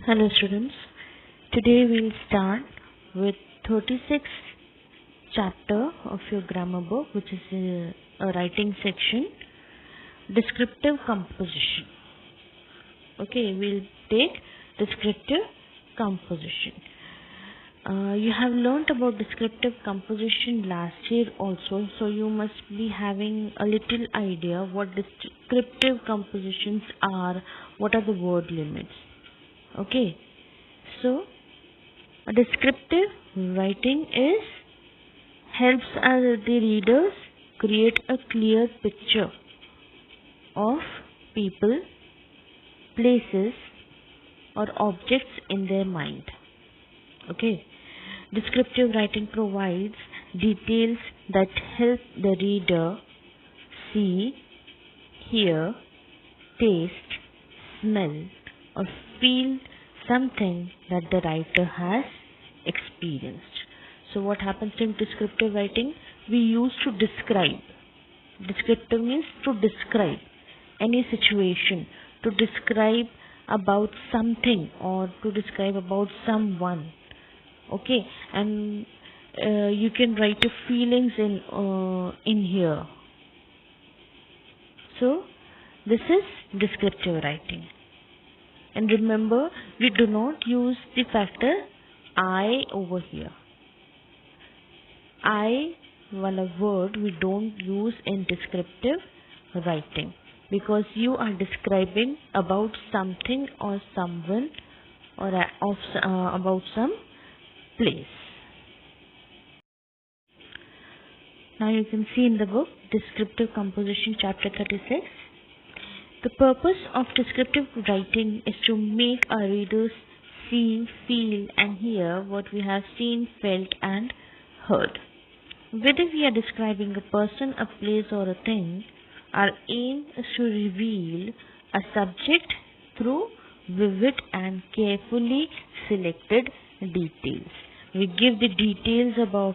Hello students, today we'll start with 36th chapter of your grammar book, which is a writing section, descriptive composition. Okay, we'll take descriptive composition. You have learnt about descriptive composition last year also, so you must be having a little idea what descriptive compositions are, what are the word limits. Okay, so a descriptive writing helps the readers create a clear picture of people, places or objects in their mind. Okay, descriptive writing provides details that help the reader see, hear, taste, smell or feel something that the writer has experienced. So what happens in descriptive writing? We use to describe. Descriptive means to describe any situation, to describe about something or to describe about someone. Okay, and you can write your feelings in here. So this is descriptive writing. And remember, we do not use the factor I over here. I wala word we don't use in descriptive writing because you are describing about something or someone or about some place. Now you can see in the book Descriptive Composition chapter 36. The purpose of descriptive writing is to make our readers see, feel and hear what we have seen, felt and heard. Whether we are describing a person, a place or a thing, our aim is to reveal a subject through vivid and carefully selected details. We give the details about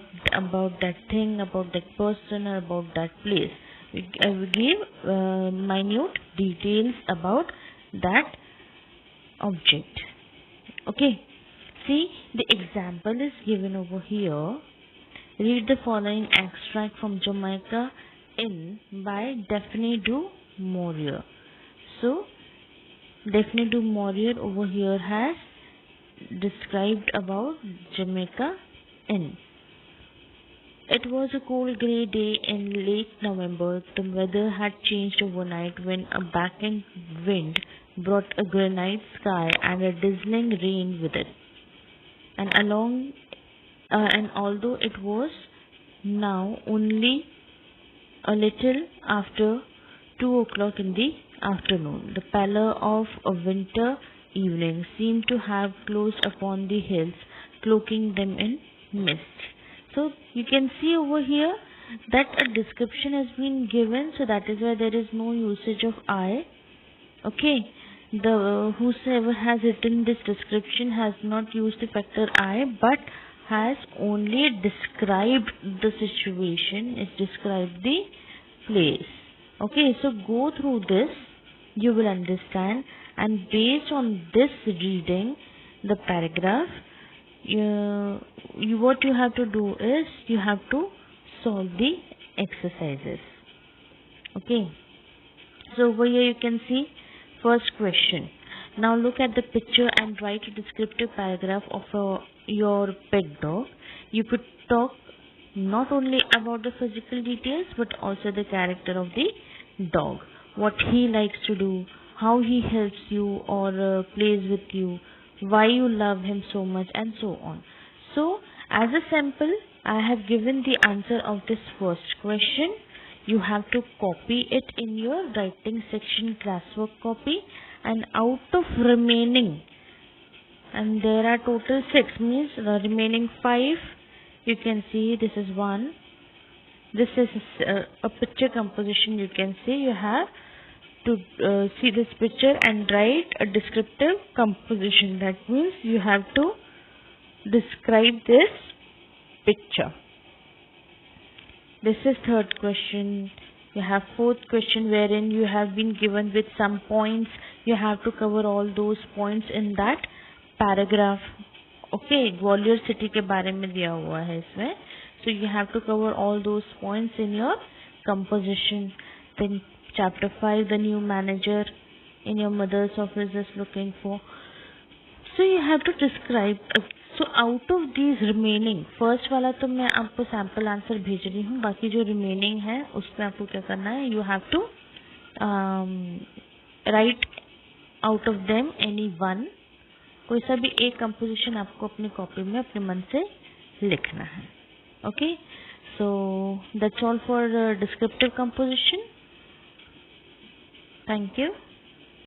that thing, about that person or about that place. We give minute details about that object. Okay, see the example is given over here. Read the following extract from Jamaica Inn by Daphne du Maurier. So Daphne du Maurier over here has described about Jamaica Inn. It was a cold grey day in late November. The weather had changed overnight when a backing wind brought a granite sky and a drizzling rain with it. And although it was now only a little after 2 o'clock in the afternoon, the pallor of a winter evening seemed to have closed upon the hills, cloaking them in mist. So you can see over here that a description has been given, so that is why there is no usage of I. Okay, the whosoever has written this description has not used the factor I, but has only described the situation, it described the place. Okay, so go through this, you will understand, and based on this reading the paragraph, what you have to do is you have to solve the exercises. Okay, so over here you can see first question. Now look at the picture and write a descriptive paragraph of your pet dog. You could talk not only about the physical details but also the character of the dog, what he likes to do, how he helps you or plays with you, why you love him so much and so on. So as a sample, I have given the answer of this first question. You have to copy it in your writing section classwork copy, and out of remaining, and there are total 6, means the remaining 5, you can see this is 1. This is a picture composition. You can see you have to see this picture and write a descriptive composition. That means you have to describe this picture. This is third question. You have fourth question wherein you have been given with some points. You have to cover all those points in that paragraph, okay, Gwalior city के बारे में दिया हुआ है इसमें. So you have to cover all those points in your composition. Then chapter 5, the new manager in your mother's office is looking for. So you have to describe. So out of these remaining, first वाला तो मैं आपको sample answer भेज रही हूँ, बाकी जो remaining है उसमें आपको क्या करना है, you have to write out of them any one. कोई सा भी एक कंपोजिशन आपको अपनी कॉपी में अपने मन से लिखना है. Okay, so that's all for descriptive composition. Thank you.